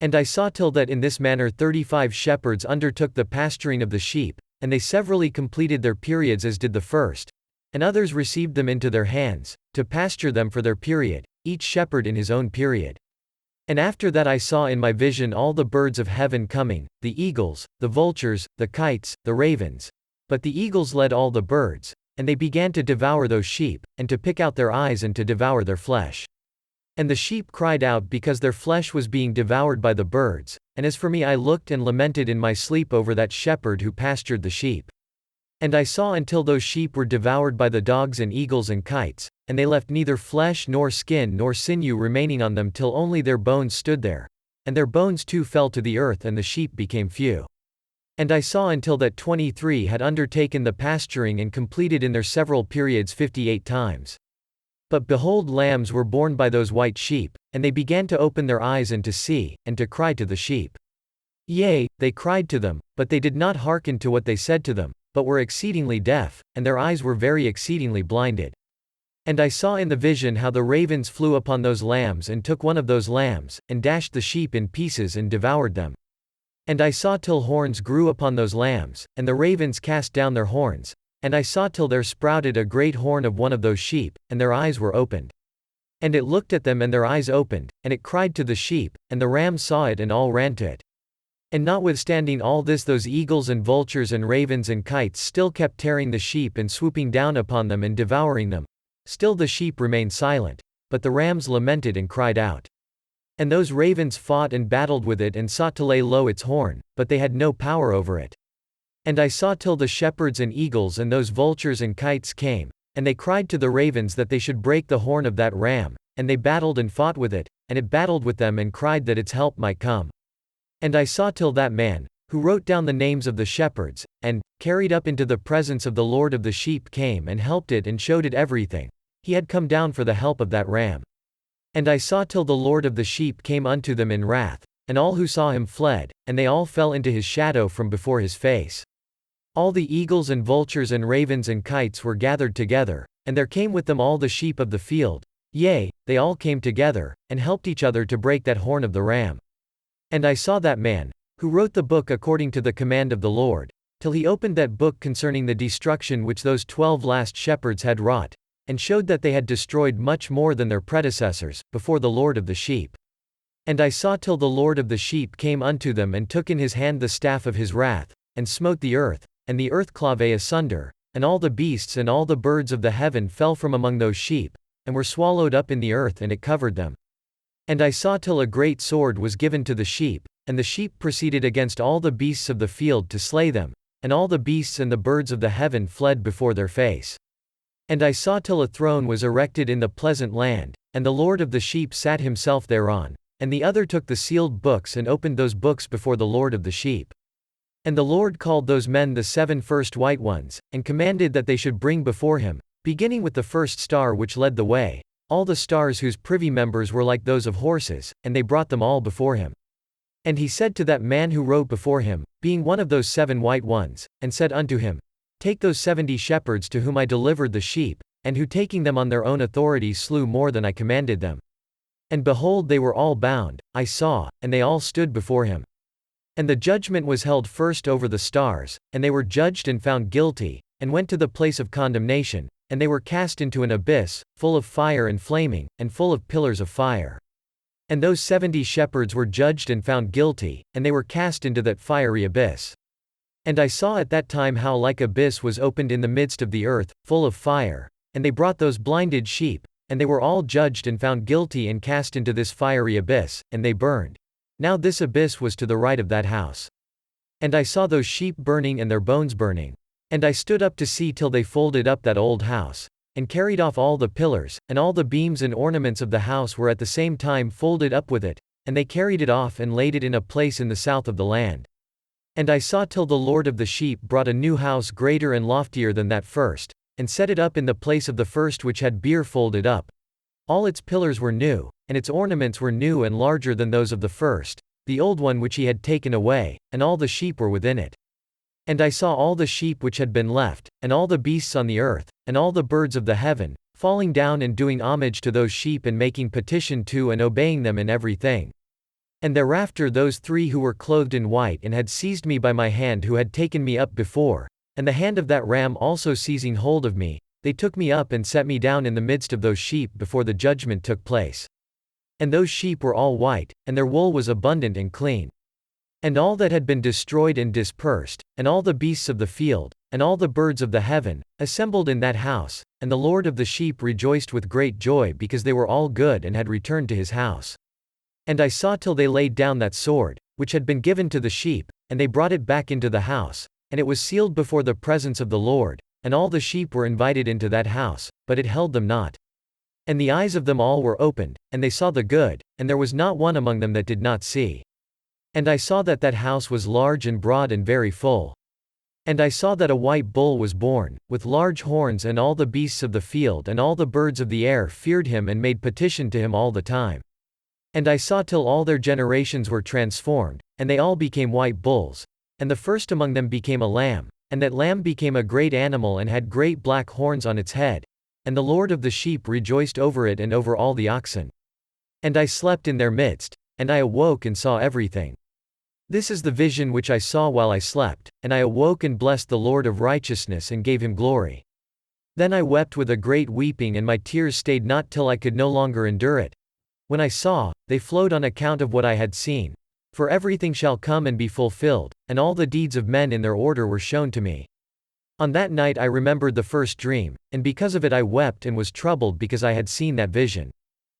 And I saw till that in this manner 35 shepherds undertook the pasturing of the sheep, and they severally completed their periods as did the first, and others received them into their hands, to pasture them for their period, each shepherd in his own period. And after that I saw in my vision all the birds of heaven coming, the eagles, the vultures, the kites, the ravens. But the eagles led all the birds, and they began to devour those sheep, and to pick out their eyes and to devour their flesh. And the sheep cried out because their flesh was being devoured by the birds, and as for me I looked and lamented in my sleep over that shepherd who pastured the sheep. And I saw until those sheep were devoured by the dogs and eagles and kites, and they left neither flesh nor skin nor sinew remaining on them till only their bones stood there. And their bones too fell to the earth and the sheep became few. And I saw until that 23 had undertaken the pasturing and completed in their several periods 58 times. But behold, lambs were born by those white sheep, and they began to open their eyes and to see, and to cry to the sheep. Yea, they cried to them, but they did not hearken to what they said to them, but were exceedingly deaf, and their eyes were very exceedingly blinded. And I saw in the vision how the ravens flew upon those lambs and took one of those lambs, and dashed the sheep in pieces and devoured them. And I saw till horns grew upon those lambs, and the ravens cast down their horns. And I saw till there sprouted a great horn of one of those sheep, and their eyes were opened. And it looked at them and their eyes opened, and it cried to the sheep, and the rams saw it and all ran to it. And notwithstanding all this, those eagles and vultures and ravens and kites still kept tearing the sheep and swooping down upon them and devouring them. Still the sheep remained silent, but the rams lamented and cried out. And those ravens fought and battled with it and sought to lay low its horn, but they had no power over it. And I saw till the shepherds and eagles and those vultures and kites came, and they cried to the ravens that they should break the horn of that ram, and they battled and fought with it, and it battled with them and cried that its help might come. And I saw till that man, who wrote down the names of the shepherds, and, carried up into the presence of the Lord of the sheep came and helped it and showed it everything. He had come down for the help of that ram. And I saw till the Lord of the sheep came unto them in wrath, and all who saw him fled, and they all fell into his shadow from before his face. All the eagles and vultures and ravens and kites were gathered together, and there came with them all the sheep of the field. Yea, they all came together, and helped each other to break that horn of the ram. And I saw that man, who wrote the book according to the command of the Lord, till he opened that book concerning the destruction which those 12 last shepherds had wrought, and showed that they had destroyed much more than their predecessors, before the Lord of the sheep. And I saw till the Lord of the sheep came unto them and took in his hand the staff of his wrath, and smote the earth, and the earth clave asunder, and all the beasts and all the birds of the heaven fell from among those sheep, and were swallowed up in the earth and it covered them. And I saw till a great sword was given to the sheep, and the sheep proceeded against all the beasts of the field to slay them, and all the beasts and the birds of the heaven fled before their face. And I saw till a throne was erected in the pleasant land, and the Lord of the sheep sat himself thereon, and the other took the sealed books and opened those books before the Lord of the sheep. And the Lord called those men the 7 first white ones, and commanded that they should bring before him, beginning with the first star which led the way, all the stars whose privy members were like those of horses, and they brought them all before him. And he said to that man who wrote before him, being one of those 7 white ones, and said unto him, Take those 70 shepherds to whom I delivered the sheep, and who taking them on their own authority slew more than I commanded them. And behold, they were all bound, I saw, and they all stood before him. And the judgment was held first over the stars, and they were judged and found guilty, and went to the place of condemnation, and they were cast into an abyss, full of fire and flaming, and full of pillars of fire. And those 70 shepherds were judged and found guilty, and they were cast into that fiery abyss. And I saw at that time how like abyss was opened in the midst of the earth, full of fire, and they brought those blinded sheep, and they were all judged and found guilty and cast into this fiery abyss, and they burned. Now this abyss was to the right of that house. And I saw those sheep burning and their bones burning. And I stood up to see till they folded up that old house, and carried off all the pillars, and all the beams and ornaments of the house were at the same time folded up with it, and they carried it off and laid it in a place in the south of the land. And I saw till the Lord of the sheep brought a new house greater and loftier than that first, and set it up in the place of the first which had beer folded up. All its pillars were new, and its ornaments were new and larger than those of the first, the old one which he had taken away, and all the sheep were within it. And I saw all the sheep which had been left, and all the beasts on the earth, and all the birds of the heaven, falling down and doing homage to those sheep and making petition to and obeying them in everything. And thereafter those 3 who were clothed in white and had seized me by my hand who had taken me up before, and the hand of that ram also seizing hold of me, they took me up and set me down in the midst of those sheep before the judgment took place. And those sheep were all white, and their wool was abundant and clean. And all that had been destroyed and dispersed, and all the beasts of the field, and all the birds of the heaven, assembled in that house, and the Lord of the sheep rejoiced with great joy because they were all good and had returned to his house. And I saw till they laid down that sword, which had been given to the sheep, and they brought it back into the house, and it was sealed before the presence of the Lord, and all the sheep were invited into that house, but it held them not. And the eyes of them all were opened, and they saw the good, and there was not one among them that did not see. And I saw that that house was large and broad and very full. And I saw that a white bull was born, with large horns, and all the beasts of the field and all the birds of the air feared him and made petition to him all the time. And I saw till all their generations were transformed, and they all became white bulls, and the first among them became a lamb, and that lamb became a great animal and had great black horns on its head, and the Lord of the sheep rejoiced over it and over all the oxen. And I slept in their midst, and I awoke and saw everything. This is the vision which I saw while I slept, and I awoke and blessed the Lord of righteousness and gave him glory. Then I wept with a great weeping, and my tears stayed not till I could no longer endure it. When I saw, they flowed on account of what I had seen. For everything shall come and be fulfilled, and all the deeds of men in their order were shown to me. On that night I remembered the first dream, and because of it I wept and was troubled because I had seen that vision.